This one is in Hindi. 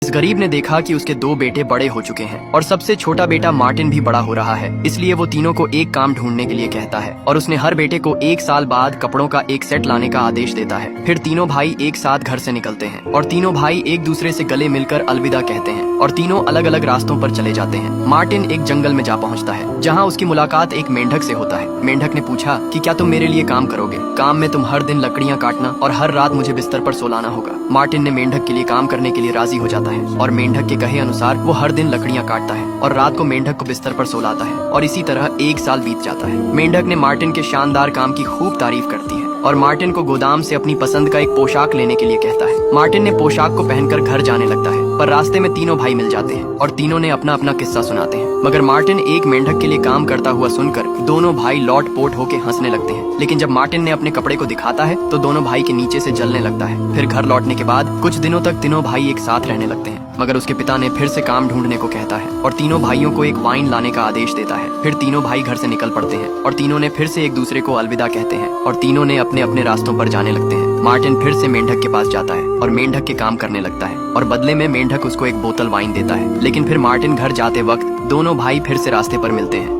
इस गरीब ने देखा कि उसके दो बेटे बड़े हो चुके हैं और सबसे छोटा बेटा मार्टिन भी बड़ा हो रहा है। इसलिए वो तीनों को एक काम ढूंढने के लिए कहता है और उसने हर बेटे को 1 साल बाद कपड़ों का एक सेट लाने का आदेश देता है। फिर तीनों भाई एक साथ घर से निकलते हैं और तीनों भाई एक दूसरे से गले मिलकर अलविदा कहते हैं और तीनों अलग अलग रास्तों पर चले जाते हैं। मार्टिन एक जंगल में जा पहुंचता है जहाँ उसकी मुलाकात एक मेंढक से होता है। मेंढक ने पूछा कि क्या तुम मेरे लिए काम करोगे? काम में तुम हर दिन लकड़ियाँ काटना और हर रात मुझे बिस्तर पर सोलाना होगा। मार्टिन ने मेंढक के लिए काम करने के लिए राजी हो जाता है और मेंढक के कहे अनुसार वो हर दिन लकड़ियाँ काटता है और रात को मेंढक को बिस्तर पर सोलाता है और इसी तरह 1 साल बीत जाता है। मेंढक ने मार्टिन के शानदार काम की खूब तारीफ करती है और मार्टिन को गोदाम से अपनी पसंद का एक पोशाक लेने के लिए कहता है। मार्टिन ने पोशाक को पहनकर घर जाने लगता है पर रास्ते में तीनों भाई मिल जाते हैं और तीनों ने अपना अपना किस्सा सुनाते हैं। मगर मार्टिन एक मेंढक के लिए काम करता हुआ सुनकर दोनों भाई लौट पोट होके हंसने लगते हैं। लेकिन जब मार्टिन ने अपने कपड़े को दिखाता है तो दोनों भाई के नीचे से जलने लगता है। फिर घर लौटने के बाद कुछ दिनों तक तीनों भाई एक साथ रहने लगते हैं। मगर उसके पिता ने फिर से काम ढूंढने को कहता है और तीनों भाइयों को एक वाइन लाने का आदेश देता है। फिर तीनों भाई घर से निकल पड़ते हैं और तीनों ने फिर से एक दूसरे को अलविदा कहते हैं और तीनों ने अपने अपने रास्तों पर जाने लगते हैं। मार्टिन फिर से मेंढक के पास जाता है और मेंढक के काम करने लगता है और बदले में मेंढक उसको एक बोतल वाइन देता है। लेकिन फिर मार्टिन घर जाते वक्त दोनों भाई फिर से रास्ते पर मिलते हैं